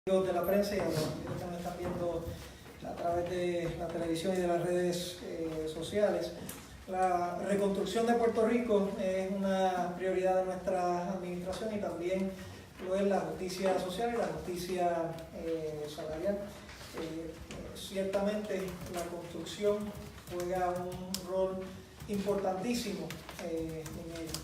de la prensa y a los que nos están viendo a través de la televisión y de las redes sociales. La reconstrucción de Puerto Rico es una prioridad de nuestra administración y también lo es la justicia social y la justicia salarial. Ciertamente la construcción juega un rol importantísimo en ello.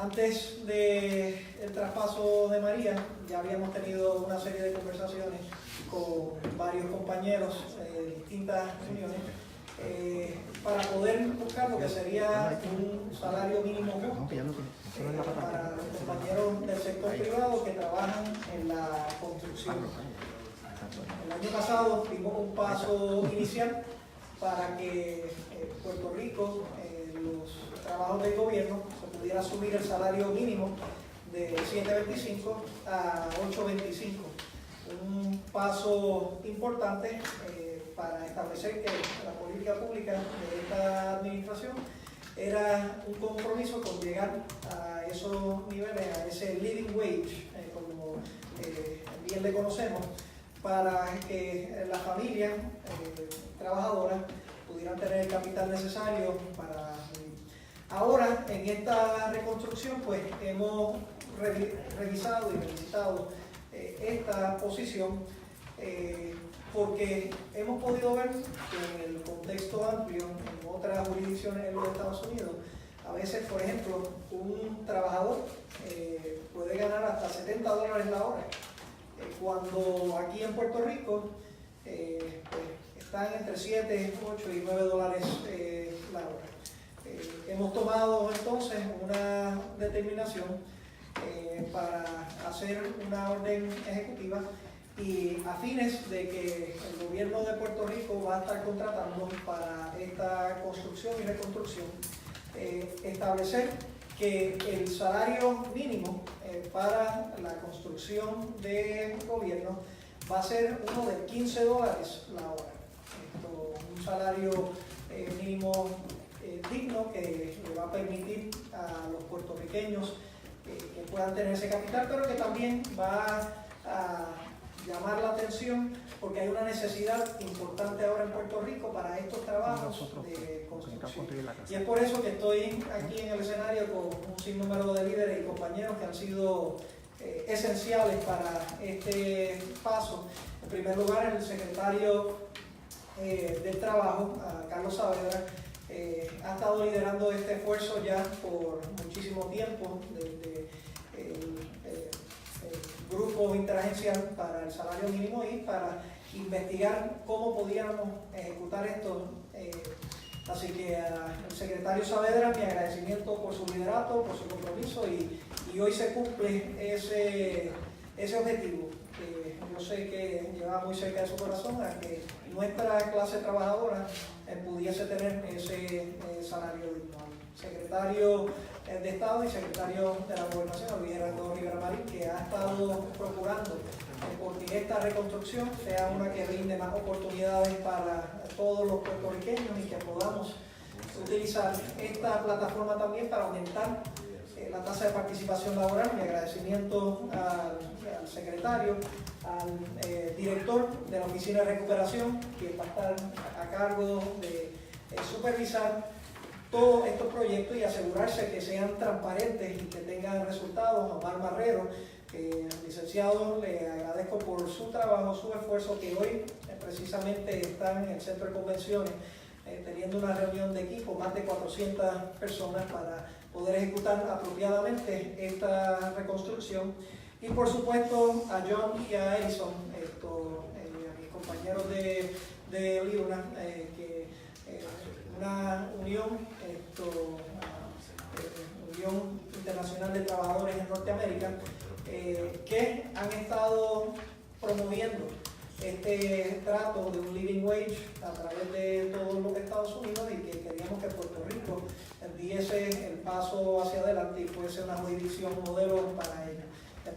Antes del traspaso de María, ya habíamos tenido una serie de conversaciones con varios compañeros de distintas reuniones para poder buscar lo que sería un salario mínimo justo para los compañeros del sector privado que trabajan en la construcción. El año pasado dimos un paso inicial para que Puerto Rico, los trabajos del gobierno, se pudiera subir el salario mínimo de $7.25 a $8.25. Un paso importante para establecer que la política pública de esta administración era un compromiso con llegar a esos niveles, a ese living wage, como bien le conocemos, para que las familias trabajadoras pudieran tener el capital necesario para vivir. Ahora, en esta reconstrucción, pues hemos revisado y revisado esta posición porque hemos podido ver que en el contexto amplio, en otras jurisdicciones en los Estados Unidos, a veces, por ejemplo, un trabajador puede ganar hasta $70 la hora, cuando aquí en Puerto Rico están entre 7, 8 y $9 la hora. Hemos tomado entonces una determinación para hacer una orden ejecutiva y a fines de que el gobierno de Puerto Rico va a estar contratando para esta construcción y reconstrucción, establecer que el salario mínimo para la construcción de gobierno va a ser uno de $15 la hora. Un salario mínimo digno que le va a permitir a los puertorriqueños que puedan tener ese capital, pero que también va a llamar la atención porque hay una necesidad importante ahora en Puerto Rico para estos trabajos de construcción. Y es por eso que estoy aquí en el escenario con un sinnúmero de líderes y compañeros que han sido esenciales para este paso. En primer lugar, el secretario del Trabajo, Carlos Saavedra, ha estado liderando este esfuerzo ya por muchísimo tiempo, desde el grupo interagencial para el salario mínimo y para investigar cómo podíamos ejecutar esto. Así que al secretario Saavedra, mi agradecimiento por su liderato, por su compromiso y hoy se cumple ese objetivo que yo sé que lleva muy cerca de su corazón, a que nuestra clase trabajadora pudiese tener ese salario digno. Secretario de Estado y secretario de la Gobernación, Luis Gerardo Rivera Marín, que ha estado procurando porque esta reconstrucción sea una que brinde más oportunidades para todos los puertorriqueños y que podamos utilizar esta plataforma también para aumentar la tasa de participación laboral. Mi agradecimiento al secretario, al director de la Oficina de Recuperación, que va a estar a cargo de supervisar todos estos proyectos y asegurarse que sean transparentes y que tengan resultados. Omar Marrero, licenciado, le agradezco por su trabajo, su esfuerzo, que hoy precisamente están en el Centro de Convenciones teniendo una reunión de equipo, más de 400 personas para poder ejecutar apropiadamente esta reconstrucción. Y por supuesto a John y a Edison, a mis compañeros de Liuna, que una unión internacional de trabajadores en Norteamérica, que han estado promoviendo este trato de un living wage a través de todos los Estados Unidos y que queríamos que Puerto Rico diese el paso hacia adelante y fuese una jurisdicción modelo para ello.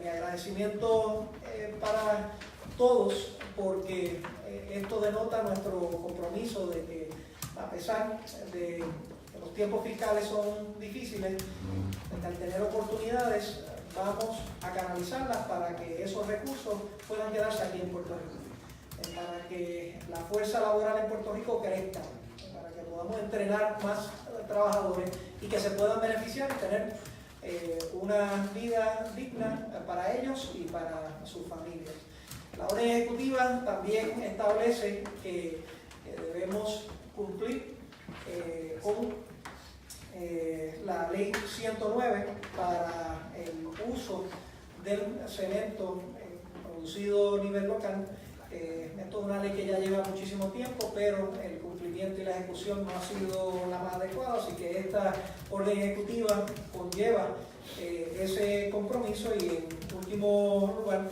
Mi agradecimiento para todos, porque esto denota nuestro compromiso de que, a pesar de que los tiempos fiscales son difíciles, de que al tener oportunidades vamos a canalizarlas para que esos recursos puedan quedarse aquí en Puerto Rico, para que la fuerza laboral en Puerto Rico crezca, para que podamos entrenar más trabajadores y que se puedan beneficiar y tener una vida digna para ellos y para sus familias. La orden ejecutiva también establece que debemos cumplir con la ley 109 para el uso del cemento producido a nivel local. Esto es una ley que ya lleva muchísimo tiempo, pero el cumplimiento y la ejecución no ha sido la más adecuada, así que esta orden ejecutiva conlleva ese compromiso y en último lugar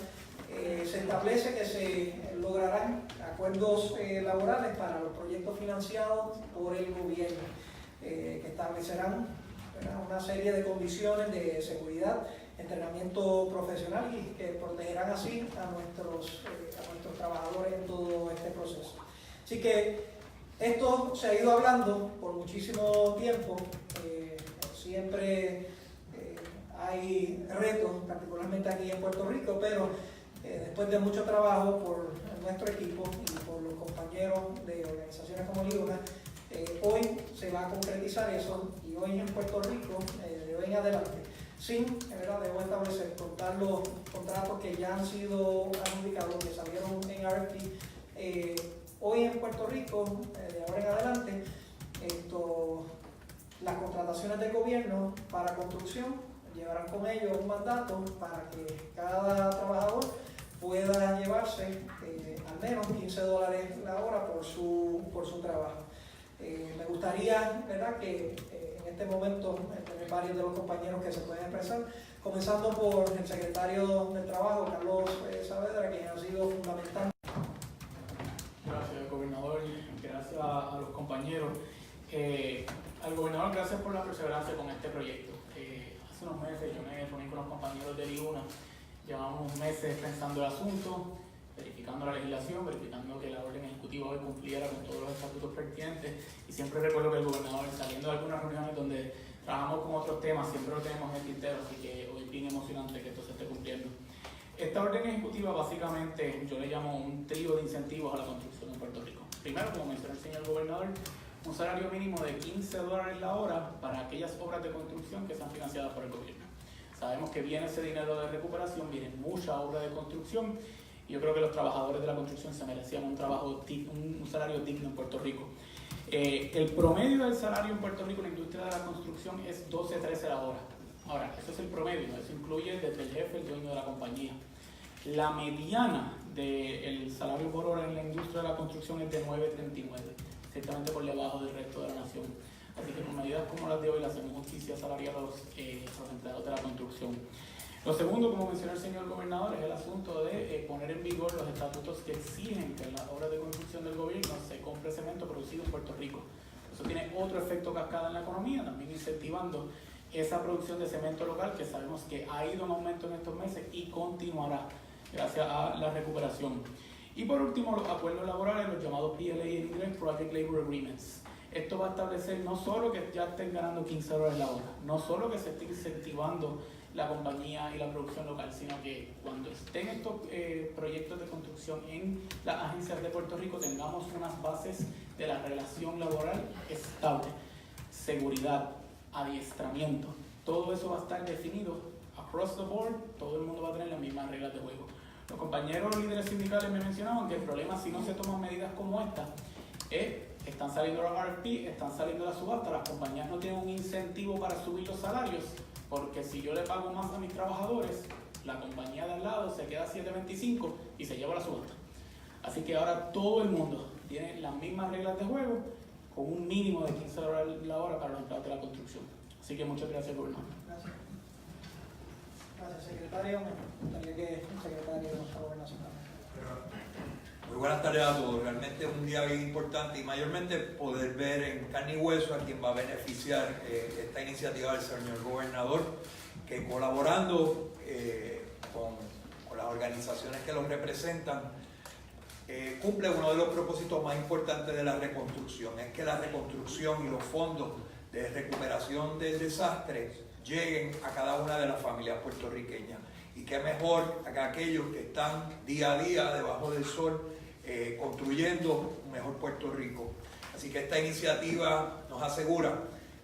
se establece que se lograrán acuerdos laborales para los proyectos financiados por el gobierno, que establecerán una serie de condiciones de seguridad, entrenamiento profesional y que protegerán así a nuestros trabajadores en todo este proceso. Así que esto se ha ido hablando por muchísimo tiempo, siempre hay retos, particularmente aquí en Puerto Rico, pero después de mucho trabajo por nuestro equipo y por los compañeros de organizaciones como LIUNA, hoy se va a concretizar eso y hoy en Puerto Rico, de hoy en adelante, debo establecer, contar los contratos que ya han sido adjudicados, que salieron en RFP, hoy en Puerto Rico, de ahora en adelante, las contrataciones del gobierno para construcción llevarán con ellos un mandato para que cada trabajador pueda llevarse al menos $15 la hora por su trabajo. Me gustaría, ¿verdad?, que en este momento tener varios de los compañeros que se pueden expresar, comenzando por el secretario del Trabajo, Carlos Saavedra, quien ha sido fundamental. Gracias, gobernador, gracias a los compañeros. Al gobernador, gracias por la perseverancia con este proyecto. Hace unos meses yo me reuní con los compañeros de LIUNA, llevamos meses pensando el asunto, verificando la legislación, verificando que la orden ejecutiva hoy cumpliera con todos los estatutos pertinentes, y siempre recuerdo que el gobernador, saliendo de algunas reuniones donde trabajamos con otros temas, siempre lo tenemos en el tintero, así que hoy es bien emocionante que esto se esté cumpliendo. Esta orden ejecutiva básicamente yo le llamo un trío de incentivos a la construcción en Puerto Rico. Primero, como mencionó el señor gobernador, un salario mínimo de $15 la hora para aquellas obras de construcción que sean financiadas por el gobierno. Sabemos que viene ese dinero de recuperación, viene mucha obra de construcción, y yo creo que los trabajadores de la construcción se merecían un salario digno en Puerto Rico. El promedio del salario en Puerto Rico en la industria de la construcción es $12-13 la hora. Ahora, eso es el promedio, eso incluye desde el jefe, el dueño de la compañía. La mediana del salario por hora en la industria de la construcción es de $9.39, ciertamente por debajo del resto de la nación. Así que con medidas como las de hoy le hacemos justicia salarial a los empleados de la construcción. Lo segundo, como mencionó el señor gobernador, es el asunto de poner en vigor los estatutos que exigen que en las obras de construcción del gobierno se compre cemento producido en Puerto Rico. Eso tiene otro efecto cascada en la economía, también incentivando esa producción de cemento local que sabemos que ha ido en aumento en estos meses y continuará gracias a la recuperación. Y por último, los acuerdos laborales, los llamados PLA en inglés, Project Labor Agreements. Esto va a establecer no solo que ya estén ganando $15 la hora, no solo que se esté incentivando la compañía y la producción local, sino que cuando estén estos proyectos de construcción en las agencias de Puerto Rico tengamos unas bases de la relación laboral estable, seguridad, adiestramiento, todo eso va a estar definido across the board, todo el mundo va a tener las mismas reglas de juego. Los compañeros líderes sindicales me mencionaban que el problema, si no se toman medidas como esta, están saliendo los RFP, están saliendo las subastas, las compañías no tienen un incentivo para subir los salarios, porque si yo le pago más a mis trabajadores, la compañía de al lado se queda a $7.25 y se lleva la subasta. Así que ahora todo el mundo tiene las mismas reglas de juego, con un mínimo de $15 la hora para los empleados de la construcción. Así que muchas gracias, gobernador. Gracias. Gracias, secretario. Me gustaría que el secretario nos gobernación. Muy buenas tardes a todos. Realmente es un día bien importante y mayormente poder ver en carne y hueso a quien va a beneficiar esta iniciativa del señor gobernador, que colaborando con las organizaciones que los representan, cumple uno de los propósitos más importantes de la reconstrucción. Es que la reconstrucción y los fondos de recuperación del desastre lleguen a cada una de las familias puertorriqueñas. Y qué mejor que aquellos que están día a día debajo del sol construyendo un mejor Puerto Rico. Así que esta iniciativa nos asegura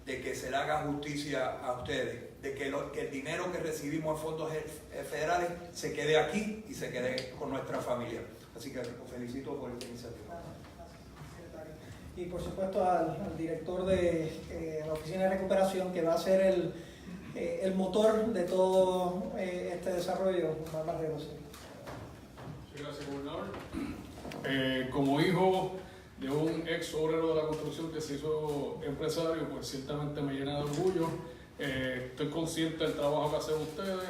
de que se le haga justicia a ustedes, de que el dinero que recibimos en fondos federales se quede aquí y se quede con nuestra familia. Así que los felicito por esta iniciativa. Y por supuesto al director de la Oficina de Recuperación, que va a ser el motor de todo este desarrollo. Gracias, gobernador. Como hijo de un ex obrero de la construcción que se hizo empresario, pues ciertamente me llena de orgullo. Estoy consciente del trabajo que hacen ustedes,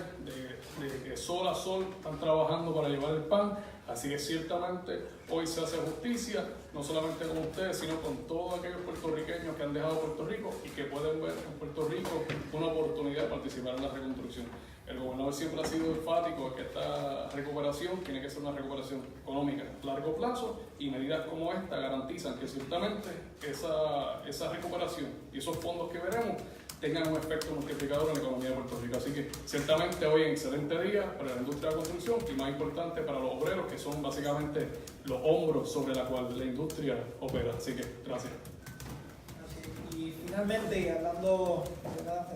de que sol a sol están trabajando para llevar el pan, así que ciertamente hoy se hace justicia, no solamente con ustedes, sino con todos aquellos puertorriqueños que han dejado Puerto Rico y que pueden ver en Puerto Rico una oportunidad de participar en la reconstrucción. El gobernador siempre ha sido enfático en que esta recuperación tiene que ser una recuperación económica a largo plazo, y medidas como esta garantizan que ciertamente esa recuperación y esos fondos que veremos tengan un efecto multiplicador en la economía de Puerto Rico. Así que ciertamente hoy es un excelente día para la industria de la construcción y, más importante, para los obreros, que son básicamente los hombros sobre los cuales la industria opera. Así que gracias. Y finalmente, hablando, ¿verdad?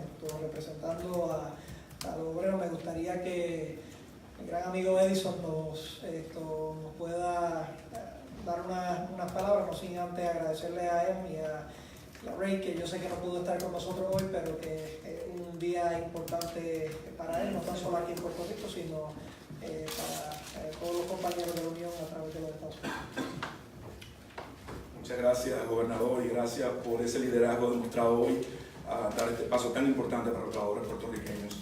Representando a los obreros, me gustaría que el gran amigo Edison nos pueda dar unas palabras, no sin antes agradecerle a él y a Ray, que yo sé que no pudo estar con nosotros hoy, pero que es un día importante para él, no tan solo aquí en Puerto Rico, sino para todos los compañeros de la Unión a través de los Estados Unidos. Muchas gracias, gobernador, y gracias por ese liderazgo demostrado hoy a dar este paso tan importante para los trabajadores puertorriqueños.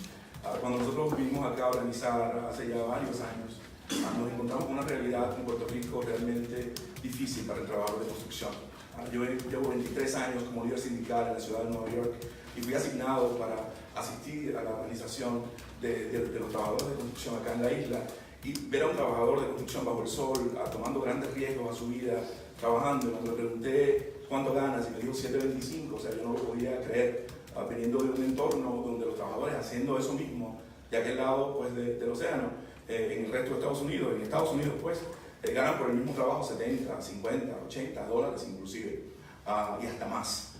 Cuando nosotros vinimos acá a organizar hace ya varios años, nos encontramos con una realidad en Puerto Rico realmente difícil para el trabajo de construcción. Yo llevo 23 años como líder sindical en la ciudad de Nueva York y fui asignado para asistir a la organización de los trabajadores de construcción acá en la isla, y ver a un trabajador de construcción bajo el sol, tomando grandes riesgos a su vida, trabajando. Y cuando le pregunté cuánto ganas, y me dijo 7.25, o sea, yo no lo podía creer, viniendo de un entorno donde los trabajadores haciendo eso mismo, de aquel lado pues, del océano, en el resto de Estados Unidos, en Estados Unidos pues, ganan por el mismo trabajo 70, 50, 80 dólares inclusive, y hasta más.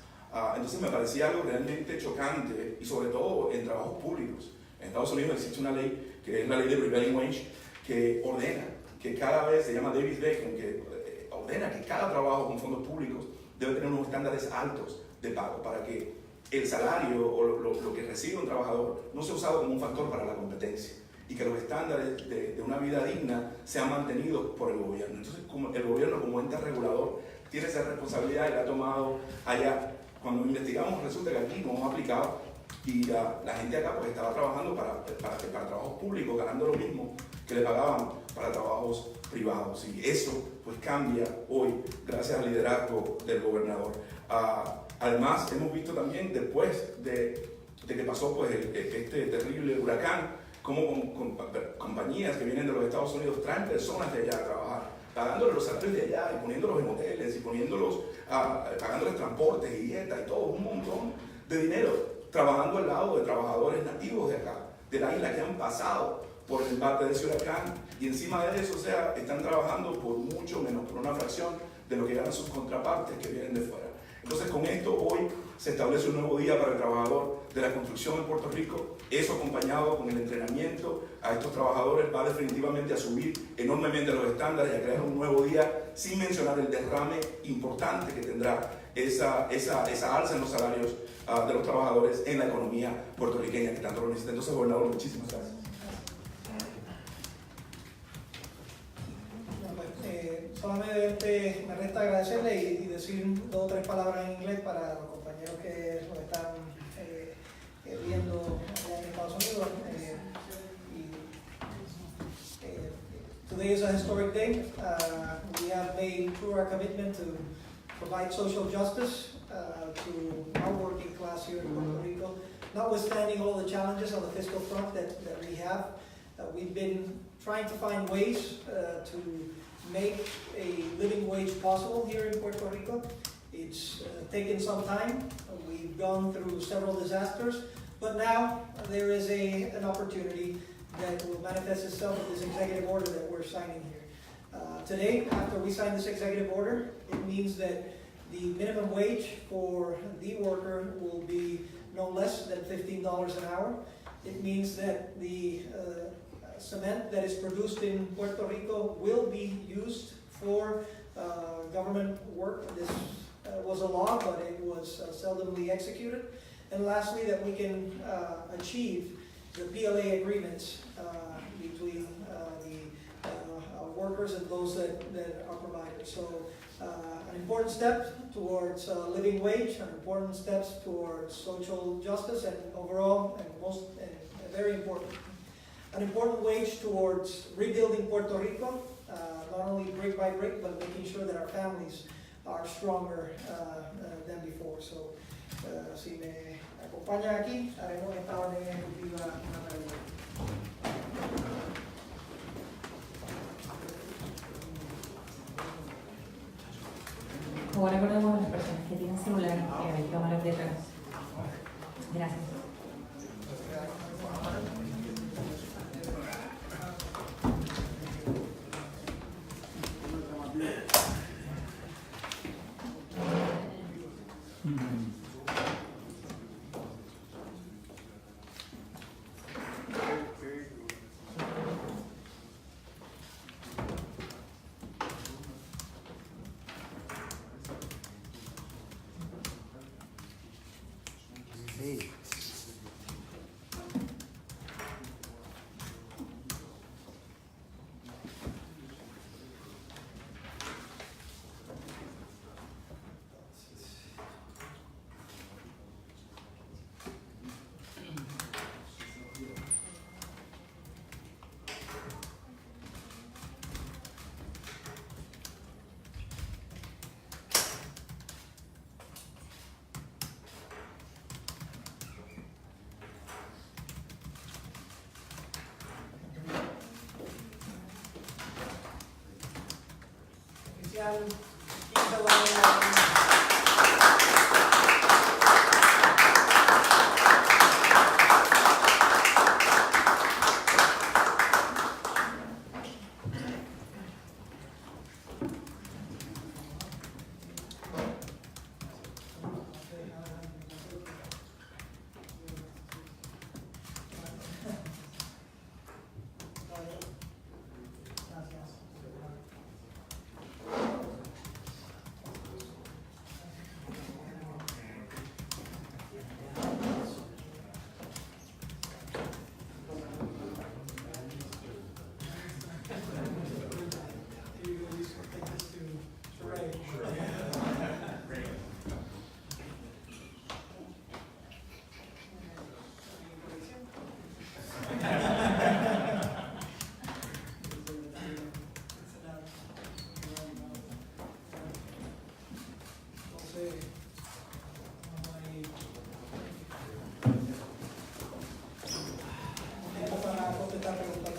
Entonces me parecía algo realmente chocante, y sobre todo en trabajos públicos. En Estados Unidos existe una ley, que es la ley de Prevailing Wage, que ordena que cada vez, se llama Davis-Bacon, que ordena que cada trabajo con fondos públicos debe tener unos estándares altos de pago para que el salario o lo que recibe un trabajador no sea usado como un factor para la competencia, y que los estándares de una vida digna sean mantenidos por el gobierno. Entonces, como el gobierno, como ente regulador, tiene esa responsabilidad y la ha tomado allá. Cuando investigamos, resulta que aquí no hemos aplicado, y la gente acá pues estaba trabajando para trabajos públicos, ganando lo mismo que le pagaban para trabajos privados. Y eso pues cambia hoy gracias al liderazgo del gobernador. Además, hemos visto también, después de que pasó pues este terrible huracán, como compañías que vienen de los Estados Unidos traen personas de allá a trabajar, pagándoles los salarios de allá y poniéndolos en hoteles y pagándoles transportes y dietas y todo, un montón de dinero, trabajando al lado de trabajadores nativos de acá, de la isla, que han pasado por el embate de ese huracán, y encima de eso, o sea, están trabajando por mucho menos, por una fracción de lo que ganan sus contrapartes que vienen de fuera. Entonces, con esto hoy se establece un nuevo día para el trabajador de la construcción en Puerto Rico. Eso, acompañado con el entrenamiento a estos trabajadores, va definitivamente a subir enormemente los estándares y a crear un nuevo día, sin mencionar el derrame importante que tendrá esa alza en los salarios de los trabajadores en la economía puertorriqueña, que tanto lo necesita. Entonces, gobernador, muchísimas gracias. Solamente me resta agradecerle y decir 2 o 3 palabras en inglés para los compañeros que nos están viendo allá en Estados Unidos. Today is a historic day. We have made through our commitment to provide social justice to our working class here in Puerto Rico. Notwithstanding all the challenges on the fiscal front that we have, we've been trying to find ways to make a living wage possible here in Puerto Rico. It's taken some time. We've gone through several disasters, But now there is an opportunity that will manifest itself with this executive order that we're signing here. Today, after we sign this executive order, it means that the minimum wage for the worker will be no less than $15 an hour. It means that the cement that is produced in Puerto Rico will be used for government work. This was a law, but it was seldomly executed. And lastly, that we can achieve the PLA agreements between the workers and those that are providers. So an important step towards living wage, an important steps towards social justice, and overall, and very important, an important wage towards rebuilding Puerto Rico, not only brick by brick, but making sure that our families are stronger than before. So, si me acompaña aquí, haremos esta orden ejecutiva una vez. Ahora recordemos a las personas que tienen celular que hay cámaras detrás. Gracias. Oficial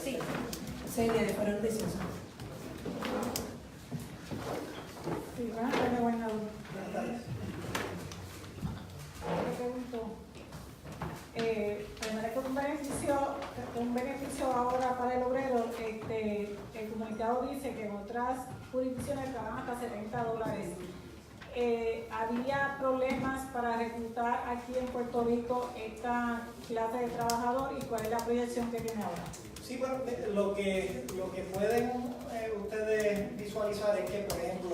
Sí, serie de fueron deseosos. Sí, buenas tardes, gobernador. Le pregunto, primero que un beneficio ahora para el obrero, el comunicado dice que en otras jurisdicciones pagan hasta $70. ¿Había problemas para reclutar aquí en Puerto Rico esta clase de trabajador y cuál es la proyección que tiene ahora? Sí, bueno, lo que pueden ustedes visualizar es que, por ejemplo,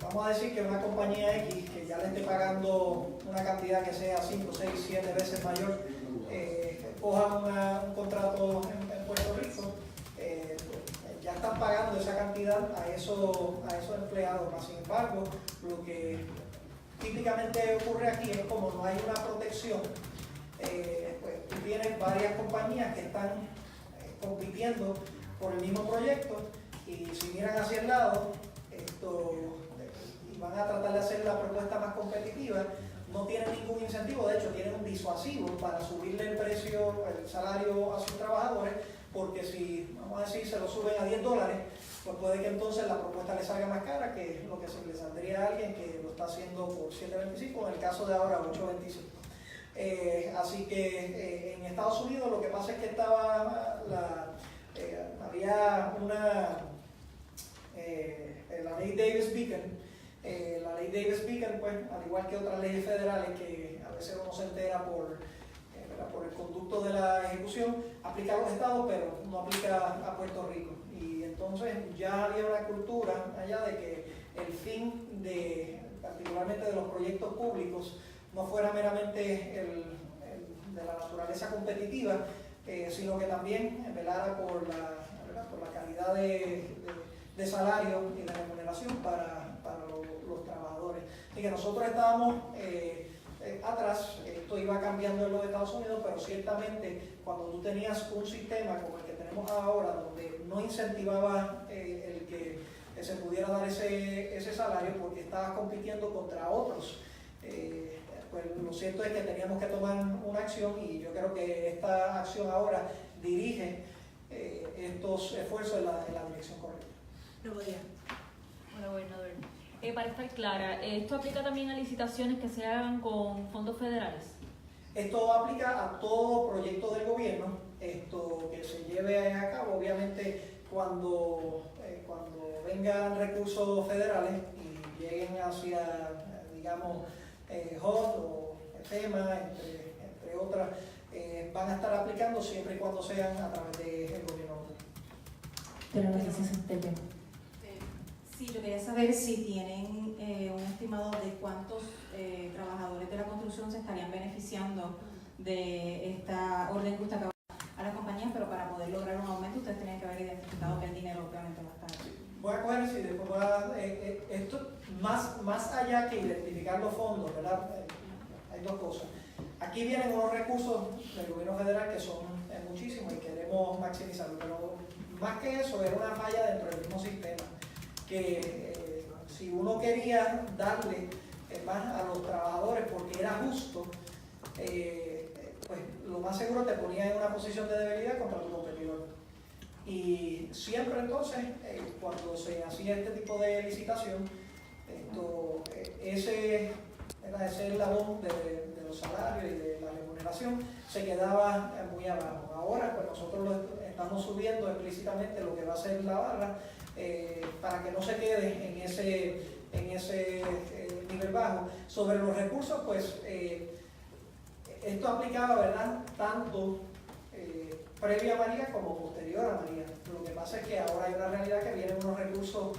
vamos a decir que una compañía X que ya le esté pagando una cantidad que sea 5, 6, 7 veces mayor, coja un contrato en Puerto Rico, ya están pagando esa cantidad a esos empleados. Más sin embargo, lo que típicamente ocurre aquí es como no hay una protección, pues tú tienes varias compañías que están compitiendo por el mismo proyecto, y si miran hacia el lado y van a tratar de hacer la propuesta más competitiva, no tienen ningún incentivo. De hecho, tienen un disuasivo para subirle el precio, el salario a sus trabajadores, porque si, vamos a decir, se lo suben a $10, pues puede que entonces la propuesta le salga más cara que lo que se le saldría a alguien que lo está haciendo por $7.25, en el caso de ahora $8.25. Así que en Estados Unidos lo que pasa es que había la ley Davis-Bacon. La ley Davis-Bacon, pues, al igual que otras leyes federales que a veces uno se entera por el conducto de la ejecución, aplica a los estados, pero no aplica a Puerto Rico. Y entonces ya había una cultura allá de que el fin particularmente de los proyectos públicos no fuera meramente el de la naturaleza competitiva, sino que también velara por la calidad de salario y de remuneración para los trabajadores. Así que nosotros estábamos atrás. Esto iba cambiando en los Estados Unidos, pero ciertamente cuando tú tenías un sistema como el que tenemos ahora, donde no incentivaba el que se pudiera dar ese salario porque estabas compitiendo contra otros, pues lo cierto es que teníamos que tomar una acción, y yo creo que esta acción ahora dirige estos esfuerzos en la dirección correcta. Hola, gobernador. Para estar clara, ¿esto aplica también a licitaciones que se hagan con fondos federales? Esto aplica a todo proyecto del gobierno, esto que se lleve a cabo. Obviamente, cuando vengan recursos federales y lleguen hacia, digamos, HOT o FEMA, entre otras, van a estar aplicando siempre y cuando sean a través del gobierno. Pero no dice ese tema. Sí, yo quería saber si tienen un estimado de cuántos trabajadores de la construcción se estarían beneficiando de esta orden que usted acaba de dar a las compañías, pero para poder lograr un aumento ustedes tienen que haber identificado que el dinero obviamente va a estar. Voy a coger, si después esto, más allá que identificar los fondos, ¿verdad? Hay dos cosas. Aquí vienen unos recursos del gobierno federal que son muchísimos y queremos maximizarlos, pero más que eso, era una falla dentro del mismo sistema, que si uno quería darle más a los trabajadores porque era justo, pues lo más seguro te ponía en una posición de debilidad contra tu competidor. Y siempre entonces, cuando se hacía este tipo de licitación, ese eslabón de los salarios y de la remuneración se quedaba muy abajo. Ahora pues nosotros lo estamos subiendo explícitamente lo que va a ser la barra, para que no se quede en ese nivel bajo. Sobre los recursos, pues esto aplicaba, ¿verdad?, tanto previa a María como posterior a María. Lo que pasa es que ahora hay una realidad que vienen unos recursos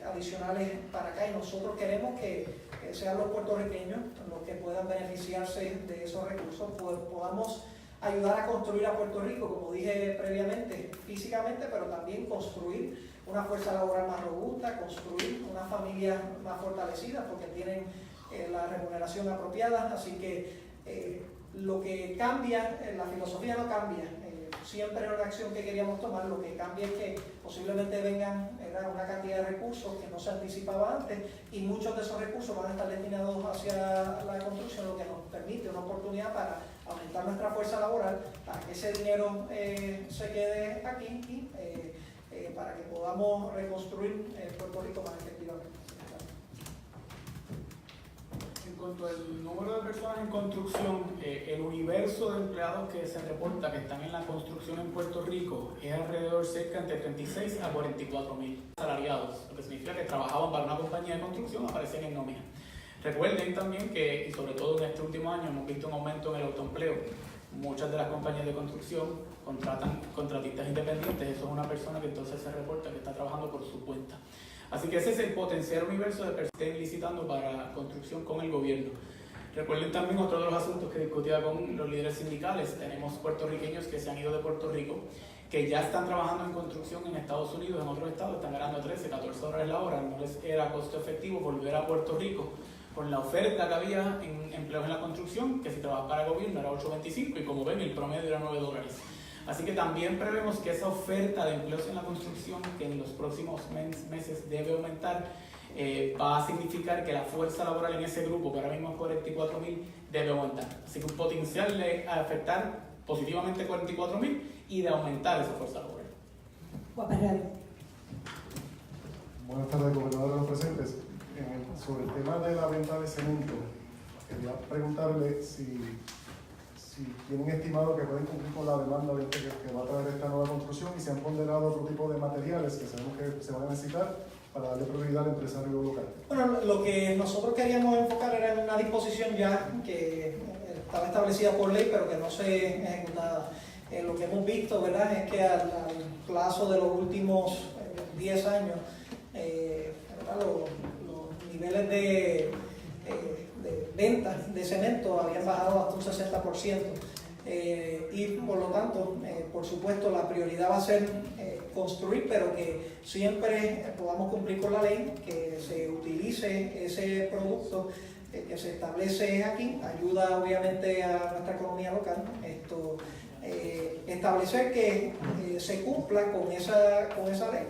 adicionales para acá, y nosotros queremos que sean los puertorriqueños los que puedan beneficiarse de esos recursos, podamos ayudar a construir a Puerto Rico, como dije previamente, físicamente, pero también construir una fuerza laboral más robusta, construir una familia más fortalecida porque tienen la remuneración apropiada. Así que lo que cambia, la filosofía no cambia, siempre era una acción que queríamos tomar. Lo que cambia es que posiblemente vengan una cantidad de recursos que no se anticipaba antes, y muchos de esos recursos van a estar destinados hacia la construcción, lo que nos permite una oportunidad para aumentar nuestra fuerza laboral, para que ese dinero se quede aquí y para que podamos reconstruir Puerto Rico más efectivamente. En cuanto al número de personas en construcción, el universo de empleados que se reporta que están en la construcción en Puerto Rico es alrededor cerca entre 36 a 44 mil asalariados, lo que significa que trabajaban para una compañía de construcción, aparecen en nómina. Recuerden también que, y sobre todo en este último año, hemos visto un aumento en el autoempleo. Muchas de las compañías de construcción contratan contratistas independientes. Eso es una persona que entonces se reporta que está trabajando por su cuenta. Así que ese es el potencial universo de personas que estén licitando para construcción con el gobierno. Recuerden también otro de los asuntos que discutía con los líderes sindicales. Tenemos puertorriqueños que se han ido de Puerto Rico, que ya están trabajando en construcción en Estados Unidos, en otros estados, están ganando 13, 14 dólares la hora. No les era costo efectivo volver a Puerto Rico con la oferta que había en empleos en la construcción, que si trabajas para el gobierno era $8.25 y como ven el promedio era $9. Así que también prevemos que esa oferta de empleos en la construcción, que en los próximos meses debe aumentar, va a significar que la fuerza laboral en ese grupo, que ahora mismo es 44.000, debe aumentar. Así que un potencial de afectar positivamente 44.000 y de aumentar esa fuerza laboral. Buenas tardes, gobernador, de los presentes. Sobre el tema de la venta de cemento, Quería preguntarle si tienen estimado que pueden cumplir con la demanda que va a traer esta nueva construcción y si han ponderado otro tipo de materiales que sabemos que se van a necesitar para darle prioridad al empresario local. Bueno, lo que nosotros queríamos enfocar era en una disposición ya que estaba establecida por ley, pero que no se ejecutaba. Lo que hemos visto, ¿verdad?, es que al plazo de los últimos 10 años, los niveles de ventas de cemento habían bajado hasta un 60%. Y por lo tanto, por supuesto, la prioridad va a ser construir, pero que siempre podamos cumplir con la ley, que se utilice ese producto que se establece aquí, ayuda obviamente a nuestra economía local. Establecer que se cumpla con esa ley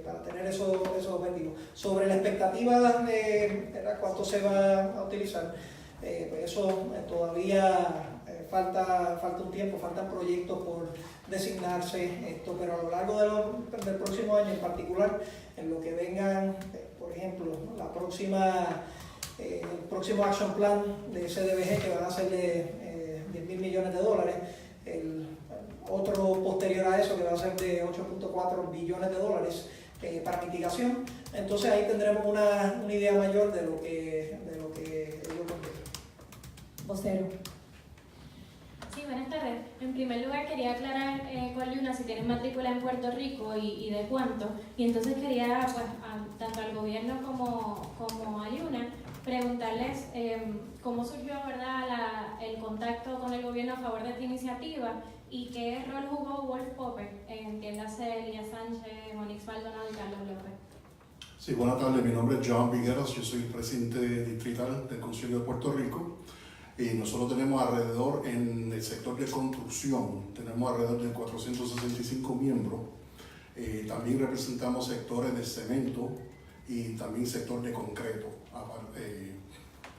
para tener esos objetivos. Sobre la expectativa de cuánto se va a utilizar, pues eso todavía falta un tiempo, faltan proyectos por designarse, pero a lo largo del próximo año en particular, en lo que vengan, por ejemplo, el próximo action plan de CDBG, que van a ser de $10,000 millones, el otro posterior a eso que va a ser de $8.4 billones para mitigación. Entonces ahí tendremos una idea mayor de lo que ellos contienen. Vocero. Sí, buenas tardes. En primer lugar quería aclarar con Luna si tienen matrícula en Puerto Rico y de cuánto. Y entonces quería, pues, tanto al gobierno como a Luna, preguntarles cómo surgió, ¿verdad?, el contacto con el gobierno a favor de esta iniciativa y qué rol jugó Wolf Popper, entiéndase Elías Sánchez, Monix Maldonado y Carlos López. Sí, buenas tardes. Mi nombre es Joan Vigueras, yo soy presidente distrital del Consejo de Puerto Rico y nosotros tenemos alrededor, en el sector de construcción, tenemos alrededor de 465 miembros. También representamos sectores de cemento y también sector de concreto.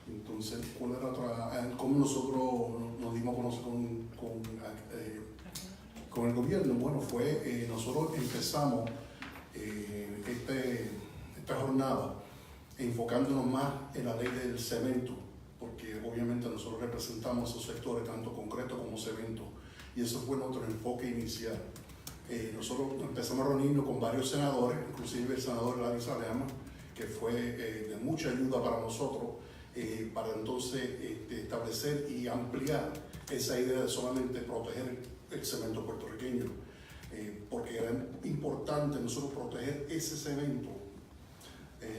Entonces, ¿cuál era otra? ¿Cómo nosotros nos dimos a conocer con el gobierno? Bueno, nosotros empezamos esta jornada enfocándonos más en la ley del cemento, porque obviamente nosotros representamos esos sectores, tanto concreto como cemento, y eso fue nuestro enfoque inicial. Nosotros empezamos a reunirnos con varios senadores, inclusive el senador Larry Salema, que fue de mucha ayuda para nosotros, para entonces establecer y ampliar esa idea de solamente proteger el cemento puertorriqueño, porque era importante nosotros proteger ese cemento,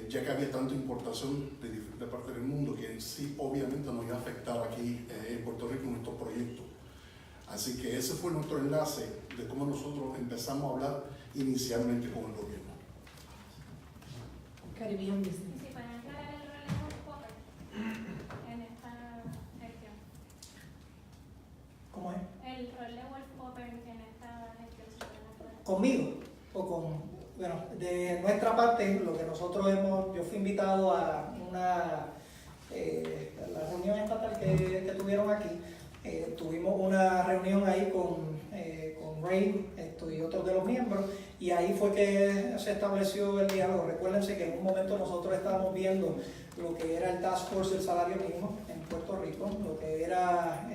ya que había tanta importación de diferentes partes del mundo que sí obviamente nos iba a afectar aquí en Puerto Rico en estos proyectos. Así que ese fue nuestro enlace de cómo nosotros empezamos a hablar inicialmente con el gobierno. Caribbean Business. Sí, para aclarar el rol de Wolf Popper en esta gestión. ¿Cómo es? El rol de Wolf Popper en esta gestión. ¿Conmigo? Bueno, de nuestra parte, lo que nosotros yo fui invitado a la reunión estatal que tuvieron aquí. Tuvimos una reunión ahí con Ray y otros de los miembros, y ahí fue que se estableció el diálogo. Recuérdense que en un momento nosotros estábamos viendo lo que era el Task Force del Salario Mínimo en Puerto Rico, lo que era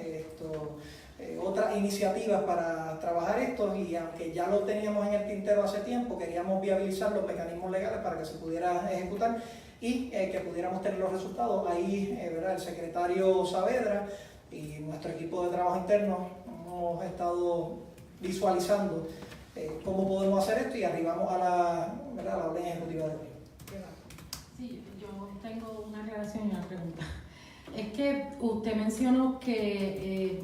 otras iniciativas para trabajar esto, y aunque ya lo teníamos en el tintero hace tiempo, queríamos viabilizar los mecanismos legales para que se pudiera ejecutar y que pudiéramos tener los resultados. Ahí, ¿verdad?, el secretario Saavedra y nuestro equipo de trabajo interno hemos estado visualizando cómo podemos hacer esto y arribamos a la orden ejecutiva de hoy. Sí, yo tengo una aclaración y una pregunta. Es que usted mencionó que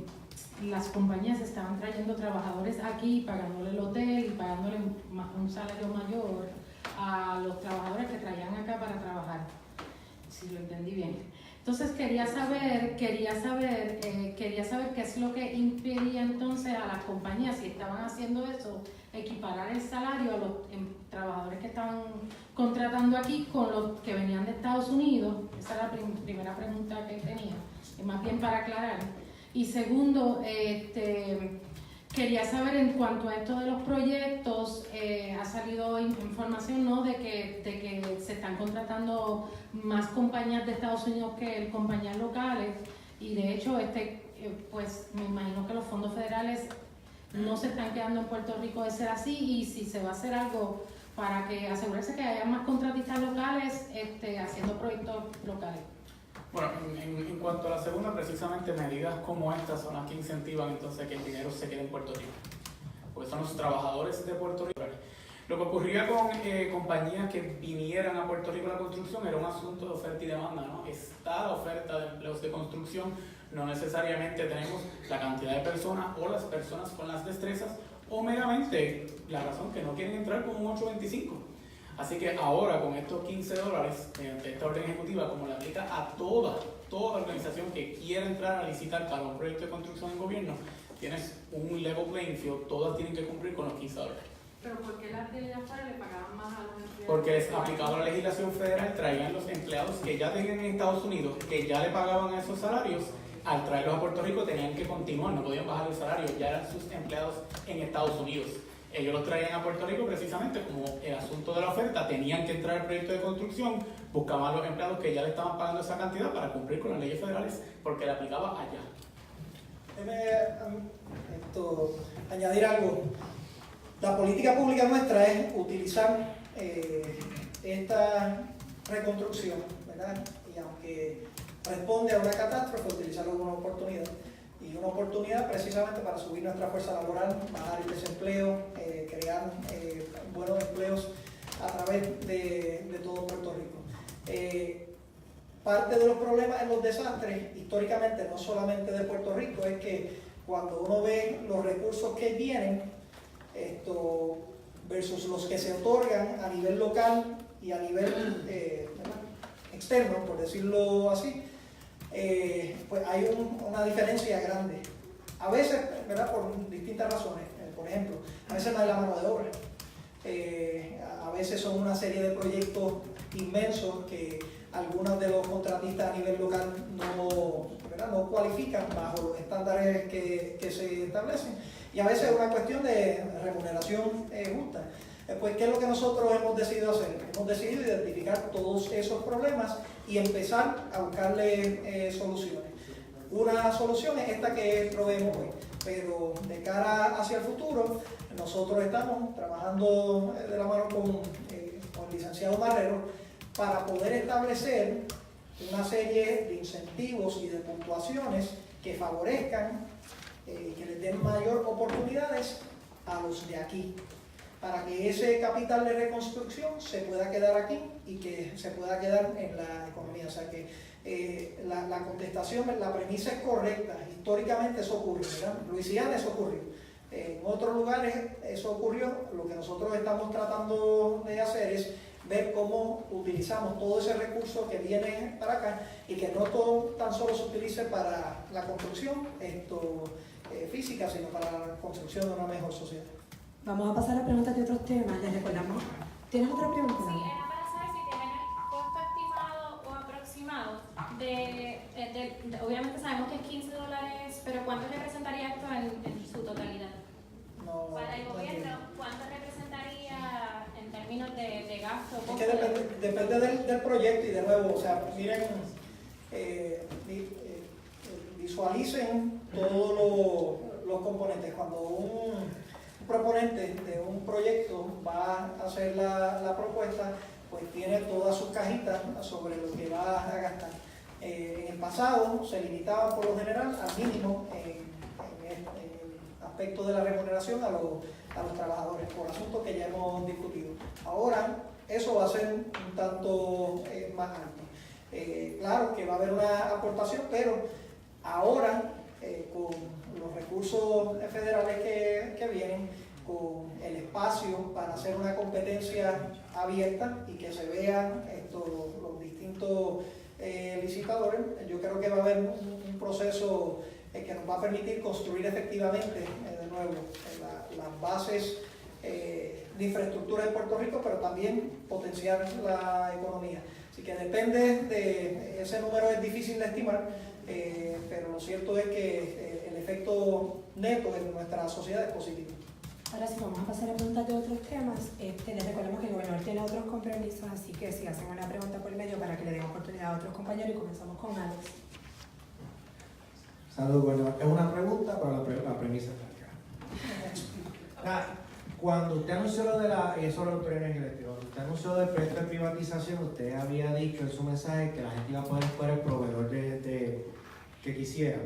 las compañías estaban trayendo trabajadores aquí, pagándole el hotel y pagándole un salario mayor a los trabajadores que traían acá para trabajar, si lo entendí bien. Entonces quería saber qué es lo que impedía entonces a las compañías, si estaban haciendo eso, equiparar el salario a los trabajadores que estaban contratando aquí con los que venían de Estados Unidos. Esa es la primera pregunta que tenía, y más bien para aclarar. Y segundo, quería saber en cuanto a esto de los proyectos, ha salido en información, ¿no?, de que se están contratando más compañías de Estados Unidos que compañías locales, y de hecho pues me imagino que los fondos federales no se están quedando en Puerto Rico de ser así, y si se va a hacer algo para que asegurarse que haya más contratistas locales haciendo proyectos locales. Bueno, en cuanto a la segunda, precisamente medidas como estas son las que incentivan entonces que el dinero se quede en Puerto Rico, porque son los trabajadores de Puerto Rico. Lo que ocurría con compañías que vinieran a Puerto Rico a la construcción era un asunto de oferta y demanda, ¿no? Está la oferta de empleos de construcción, no necesariamente tenemos la cantidad de personas o las personas con las destrezas, o meramente la razón que no quieren entrar con un 825. Así que ahora con estos $15, mediante esta orden ejecutiva, como le aplica a toda organización que quiera entrar a licitar para un proyecto de construcción en gobierno, tienes un level playing field, todas tienen que cumplir con los $15. ¿Pero por qué las de afuera le pagaban más a los empleados? Porque es aplicado a la legislación federal, traían los empleados que ya tenían en Estados Unidos, que ya le pagaban a esos salarios, al traerlos a Puerto Rico tenían que continuar, no podían bajar el salario, ya eran sus empleados en Estados Unidos. Ellos los traían a Puerto Rico precisamente como el asunto de la oferta, tenían que entrar al proyecto de construcción, buscaban a los empleados que ya le estaban pagando esa cantidad para cumplir con las leyes federales, porque le aplicaba allá. Déjeme añadir algo. La política pública nuestra es utilizar esta reconstrucción, ¿verdad? Y aunque responde a una catástrofe, utilizarlo como una oportunidad. Y una oportunidad precisamente para subir nuestra fuerza laboral, bajar el desempleo, crear buenos empleos a través de todo Puerto Rico. Parte de los problemas en los desastres, históricamente, no solamente de Puerto Rico, es que cuando uno ve los recursos que vienen, versus los que se otorgan a nivel local y a nivel externo, por decirlo así, pues hay una diferencia grande. A veces, ¿verdad?, por distintas razones. Por ejemplo, a veces no hay la mano de obra. A veces son una serie de proyectos inmensos que algunos de los contratistas a nivel local no cualifican bajo los estándares que se establecen. Y a veces es una cuestión de remuneración justa. Pues, ¿qué es lo que nosotros hemos decidido hacer? Hemos decidido identificar todos esos problemas y empezar a buscarle soluciones. Una solución es esta que proveemos hoy, pero de cara hacia el futuro, nosotros estamos trabajando de la mano con el licenciado Marrero para poder establecer una serie de incentivos y de puntuaciones que favorezcan, que les den mayor oportunidades a los de aquí, para que ese capital de reconstrucción se pueda quedar aquí y que se pueda quedar en la economía. O sea que la contestación, la premisa es correcta. Históricamente eso ocurrió, ¿verdad? En Luisiana eso ocurrió. En otros lugares eso ocurrió. Lo que nosotros estamos tratando de hacer es ver cómo utilizamos todo ese recurso que viene para acá y que no todo tan solo se utilice para la construcción física, sino para la construcción de una mejor sociedad. Vamos a pasar a preguntas de otros temas, les recordamos. ¿Tienes otra pregunta? Sí, era para saber si tienen el costo estimado o aproximado obviamente sabemos que es $15, pero ¿cuánto representaría esto en su totalidad? No, para el gobierno, ¿cuánto representaría en términos de gasto? Es que depende del proyecto y de nuevo, o sea, miren, visualicen todos los componentes. Cuando un proponente de un proyecto va a hacer la propuesta, pues tiene todas sus cajitas sobre lo que va a gastar. En el pasado se limitaba por lo general al mínimo en el aspecto de la remuneración a los trabajadores, por asuntos que ya hemos discutido. Ahora eso va a ser un tanto más alto. Claro que va a haber una aportación, pero ahora con los recursos federales que vienen, con el espacio para hacer una competencia abierta y que se vean los distintos licitadores, yo creo que va a haber un proceso que nos va a permitir construir efectivamente de nuevo las bases de infraestructura de Puerto Rico, pero también potenciar la economía. Así que depende de ese número, es difícil de estimar, pero lo cierto es que el efecto neto en nuestra sociedad es positivo. Ahora sí, vamos a pasar a preguntas de otros temas. Les recordamos que el gobernador tiene otros compromisos, así que si hacen una pregunta por medio para que le den oportunidad a otros compañeros y comenzamos con Alex. Saludos, bueno, es una pregunta, pero la premisa es larga. Cuando usted anunció lo de sobre la autoridad energética, cuando usted anunció del proyecto de privatización, usted había dicho en su mensaje que la gente iba a poder escoger el proveedor que quisiera.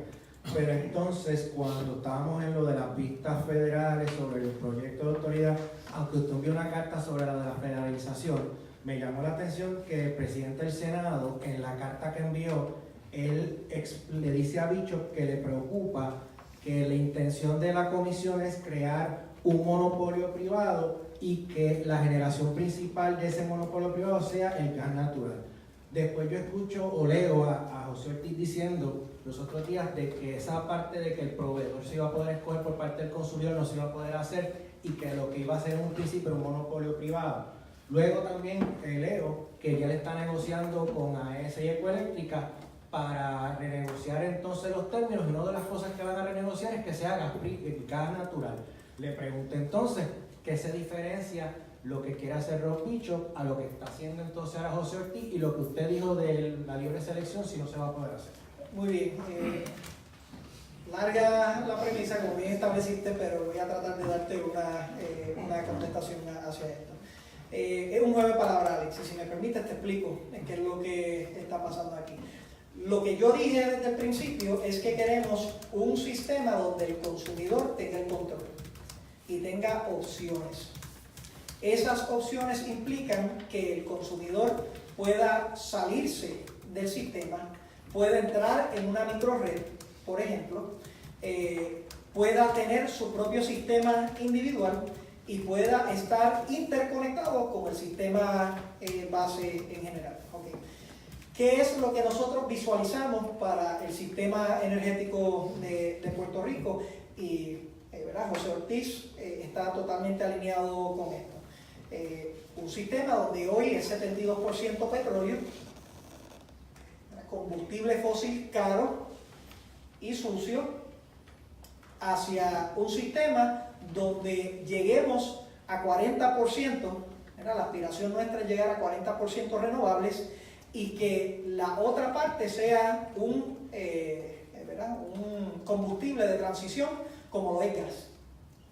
Pero entonces, cuando estábamos en lo de las vistas federales sobre el proyecto de autoridad, aunque usted envió una carta sobre la de la federalización, me llamó la atención que el presidente del Senado, en la carta que envió, él le dice a Bishop que le preocupa que la intención de la comisión es crear un monopolio privado y que la generación principal de ese monopolio privado sea el gas natural. Después yo escucho o leo a José Ortiz diciendo los otros días de que esa parte de que el proveedor se iba a poder escoger por parte del consumidor no se iba a poder hacer y que lo que iba a ser en un principio era un monopolio privado. Luego también leo que ya le está negociando con AES y Ecoeléctrica para renegociar entonces los términos, y una de las cosas que van a renegociar es que sea gas natural. Le pregunté entonces qué se diferencia lo que quiere hacer Rob Bishop a lo que está haciendo entonces ahora José Ortiz y lo que usted dijo de la libre selección, si no se va a poder hacer. Muy bien. Larga la premisa, como bien estableciste, pero voy a tratar de darte una contestación hacia esto. Es un juego de palabras, Alex, y si me permites te explico qué es lo que está pasando aquí. Lo que yo dije desde el principio es que queremos un sistema donde el consumidor tenga el control y tenga opciones. Esas opciones implican que el consumidor pueda salirse del sistema, pueda entrar en una microred, por ejemplo, pueda tener su propio sistema individual y pueda estar interconectado con el sistema base en general. Okay. ¿Qué es lo que nosotros visualizamos para el sistema energético de Puerto Rico? Y José Ortiz está totalmente alineado con esto. Un sistema donde hoy es 72% petróleo, combustible fósil caro y sucio, hacia un sistema donde lleguemos a 40%, la aspiración nuestra es llegar a 40% renovables y que la otra parte sea un combustible de transición como lo es gas,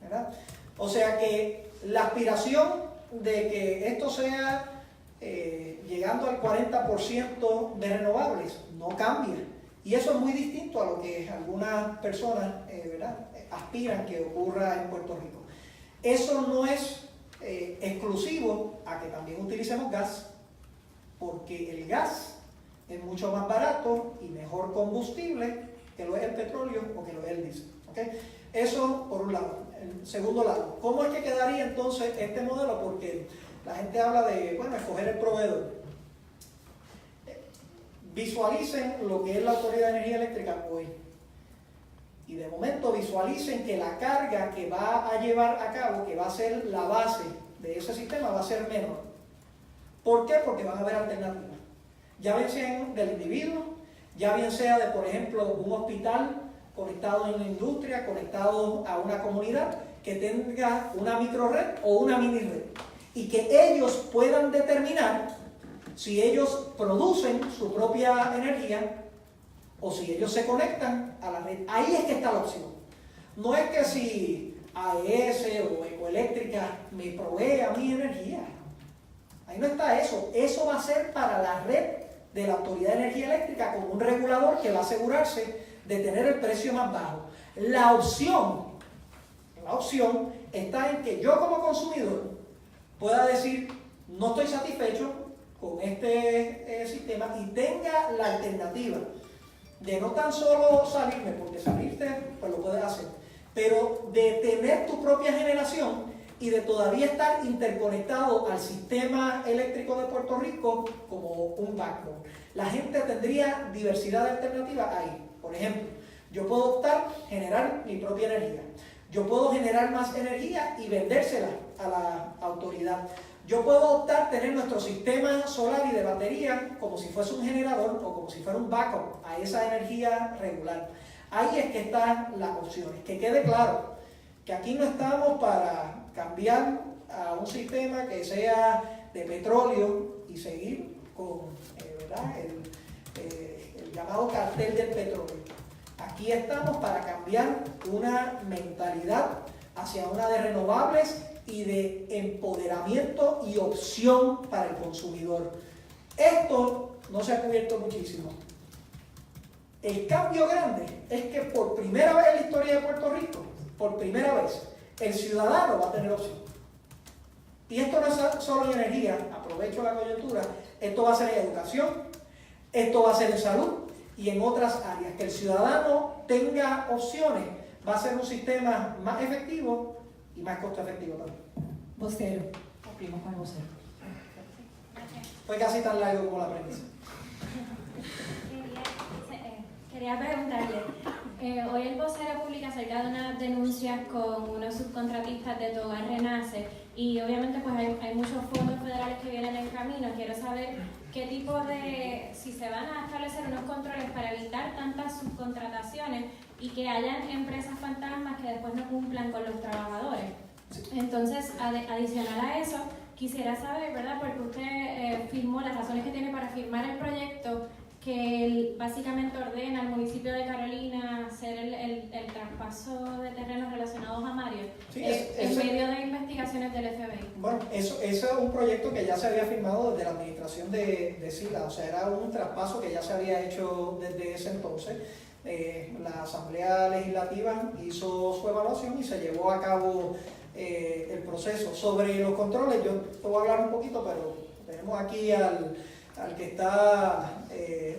¿verdad? O sea que la aspiración de que esto sea llegando al 40% de renovables no cambia, y eso es muy distinto a lo que algunas personas aspiran que ocurra en Puerto Rico. Eso no es exclusivo a que también utilicemos gas, porque el gas es mucho más barato y mejor combustible que lo es el petróleo o que lo es el diésel. ¿Okay? Eso por un lado. El segundo lado, ¿cómo es que quedaría entonces este modelo? Porque la gente habla de, escoger el proveedor. Visualicen lo que es la Autoridad de Energía Eléctrica hoy. Y de momento visualicen que la carga que va a llevar a cabo, que va a ser la base de ese sistema, va a ser menor. ¿Por qué? Porque van a haber alternativas. Ya bien sean del individuo, ya bien sea de, por ejemplo, un hospital conectado en la industria, conectado a una comunidad que tenga una microred o una mini red, y que ellos puedan determinar si ellos producen su propia energía o si ellos se conectan a la red. Ahí es que está la opción. No es que si AES o Ecoeléctrica me provee a mi energía. Ahí no está eso. Eso va a ser para la red de la Autoridad de Energía Eléctrica como un regulador que va a asegurarse de tener el precio más bajo. La opción está en que yo como consumidor pueda decir, no estoy satisfecho con este sistema, y tenga la alternativa de no tan solo salirme, porque salirte pues lo puedes hacer, pero de tener tu propia generación y de todavía estar interconectado al sistema eléctrico de Puerto Rico como un backbone. La gente tendría diversidad de alternativas ahí. Por ejemplo, yo puedo optar generar mi propia energía. Yo puedo generar más energía y vendérsela a la autoridad. Yo puedo optar tener nuestro sistema solar y de batería como si fuese un generador o como si fuera un backup a esa energía regular. Ahí es que están las opciones. Que quede claro que aquí no estamos para cambiar a un sistema que sea de petróleo y seguir con ¿verdad? El llamado cartel del petróleo. Aquí estamos para cambiar una mentalidad hacia una de renovables y de empoderamiento y opción para el consumidor. Esto no se ha cubierto muchísimo. El cambio grande es que por primera vez en la historia de Puerto Rico, por primera vez, el ciudadano va a tener opción. Y esto no es solo en energía, aprovecho la coyuntura, esto va a ser en educación, esto va a ser en salud y en otras áreas. Que el ciudadano tenga opciones va a ser un sistema más efectivo y más costo efectivo también. Vocero. Cumplimos con el vocero. Fue casi tan largo como la premisa. Quería preguntarle, hoy el vocero publica acerca de unas denuncias con unos subcontratistas de Tu Hogar Renace y obviamente pues hay muchos fondos federales que vienen en camino. Quiero saber qué tipo de, si se van a establecer unos controles para evitar tantas subcontrataciones y que hayan empresas fantasmas que después no cumplan con los trabajadores. Entonces, adicional a eso, quisiera saber, ¿verdad? Porque usted firmó las razones que tiene para firmar el proyecto que básicamente ordena al municipio de Carolina hacer el traspaso de terrenos relacionados a Mario, sí, en medio de investigaciones del FBI. Bueno, eso es un proyecto que ya se había firmado desde la administración de Sila, o sea, era un traspaso que ya se había hecho desde ese entonces. La Asamblea Legislativa hizo su evaluación y se llevó a cabo el proceso. Sobre los controles, yo te voy a hablar un poquito, pero tenemos aquí al que está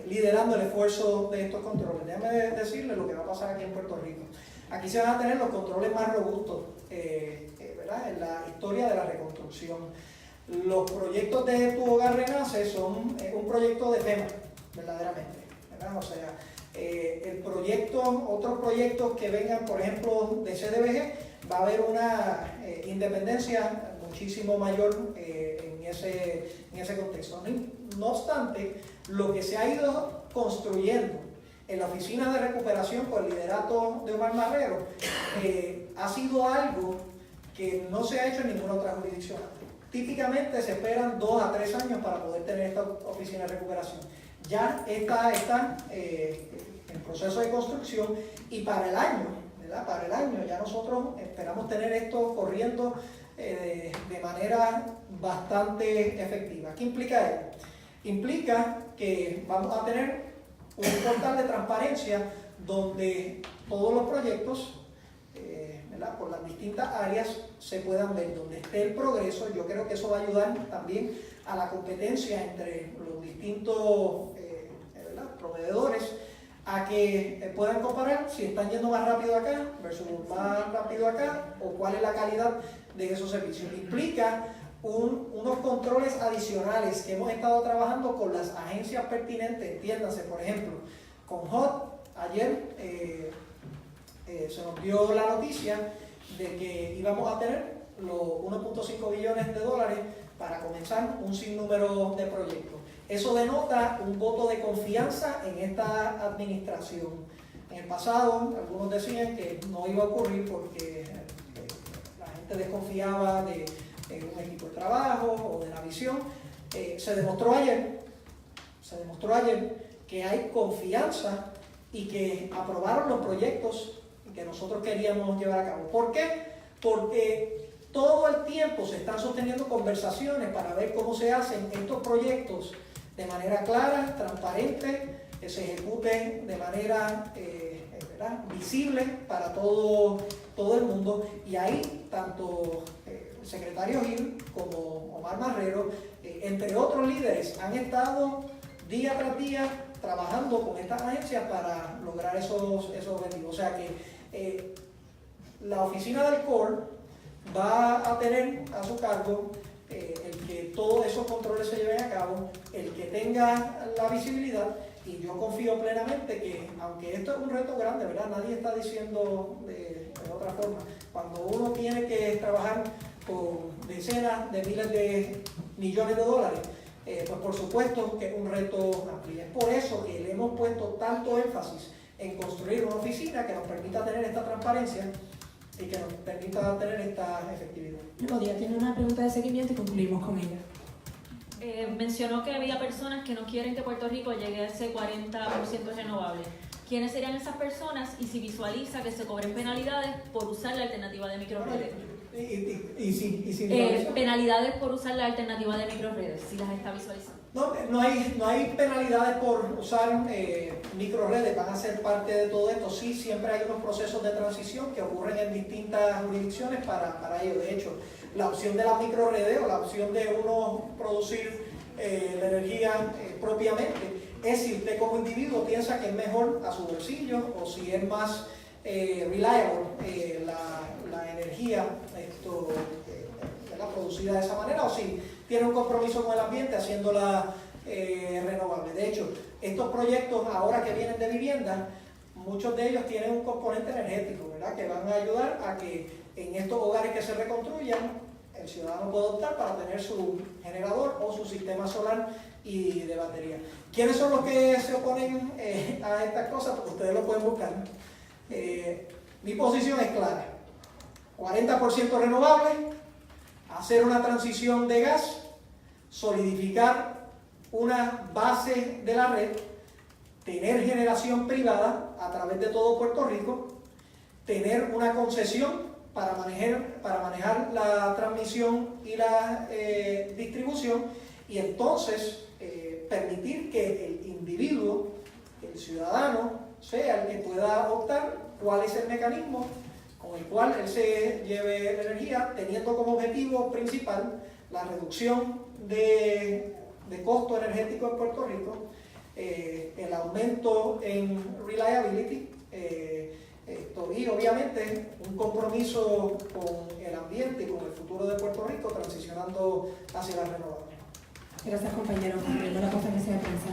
liderando el esfuerzo de estos controles. Déjame decirle lo que va a pasar aquí en Puerto Rico. Aquí se van a tener los controles más robustos, ¿verdad? En la historia de la reconstrucción. Los proyectos de Tu Hogar Renace son un proyecto de FEMA, verdaderamente, ¿verdad? O sea, otros proyectos que vengan, por ejemplo, de CDBG, va a haber una independencia muchísimo mayor en ese contexto. No obstante, lo que se ha ido construyendo en la Oficina de Recuperación por el liderato de Omar Marrero ha sido algo que no se ha hecho en ninguna otra jurisdicción. Típicamente se esperan 2 a 3 años para poder tener esta Oficina de Recuperación. Ya está en proceso de construcción y para el año, ¿verdad? Para el año ya nosotros esperamos tener esto corriendo de manera bastante efectiva. ¿Qué implica ello? Implica que vamos a tener un portal de transparencia donde todos los proyectos, ¿verdad? Por las distintas áreas se puedan ver, donde esté el progreso. Yo creo que eso va a ayudar también a la competencia entre los distintos proveedores, a que puedan comparar si están yendo más rápido acá versus más rápido acá, o cuál es la calidad de esos servicios. Implica unos controles adicionales que hemos estado trabajando con las agencias pertinentes, entiéndase, por ejemplo, con HOT. Ayer se nos dio la noticia de que íbamos a tener los 1.5 billones de dólares para comenzar un sinnúmero de proyectos. Eso denota un voto de confianza en esta administración. En el pasado, algunos decían que no iba a ocurrir porque la gente desconfiaba de un equipo de trabajo o de la visión. Se demostró ayer que hay confianza y que aprobaron los proyectos que nosotros queríamos llevar a cabo. ¿Por qué? Porque todo el tiempo se están sosteniendo conversaciones para ver cómo se hacen estos proyectos de manera clara, transparente, que se ejecuten de manera visible para todo el mundo. Y ahí tanto el secretario Gil como Omar Marrero, entre otros líderes, han estado día tras día trabajando con estas agencias para lograr esos objetivos. O sea que la oficina del CORE va a tener a su cargo el que todos esos controles se lleven a cabo, el que tenga la visibilidad, y yo confío plenamente que, aunque esto es un reto grande, ¿verdad? Nadie está diciendo de otra forma. Cuando uno tiene que trabajar con decenas de miles de millones de dólares, pues por supuesto que es un reto amplio. Es por eso que le hemos puesto tanto énfasis en construir una oficina que nos permita tener esta transparencia y que nos permita tener esta efectividad. Claudia tiene una pregunta de seguimiento y concluimos con ella. Mencionó que había personas que no quieren que Puerto Rico llegue a ese 40% renovable. ¿Quiénes serían esas personas? Y si visualiza que se cobren penalidades por usar la alternativa de microredes. Penalidades por usar la alternativa de microredes, si las está visualizando. No hay penalidades por usar microredes, van a ser parte de todo esto. Sí, siempre hay unos procesos de transición que ocurren en distintas jurisdicciones para ello. De hecho, la opción de las microredes o la opción de uno producir la energía propiamente es si usted como individuo piensa que es mejor a su bolsillo o si es más reliable la energía producida de esa manera o si tiene un compromiso con el ambiente haciéndola renovable. De hecho, estos proyectos ahora que vienen de vivienda, muchos de ellos tienen un componente energético, ¿verdad? Que van a ayudar a que en estos hogares que se reconstruyan el ciudadano pueda optar para tener su generador o su sistema solar y de batería. ¿Quiénes son los que se oponen a estas cosas? Porque ustedes lo pueden buscar. Mi posición es clara: 40% renovable, hacer una transición de gas, solidificar una base de la red, tener generación privada a través de todo Puerto Rico, tener una concesión para manejar la transmisión y la distribución y entonces permitir que el individuo, el ciudadano, sea el que pueda optar cuál es el mecanismo con el cual él se lleve la energía, teniendo como objetivo principal la reducción de costo energético en Puerto Rico, el aumento en reliability y obviamente un compromiso con el ambiente y con el futuro de Puerto Rico transicionando hacia las renovables. Gracias, compañero. Concluyendo la conferencia de prensa.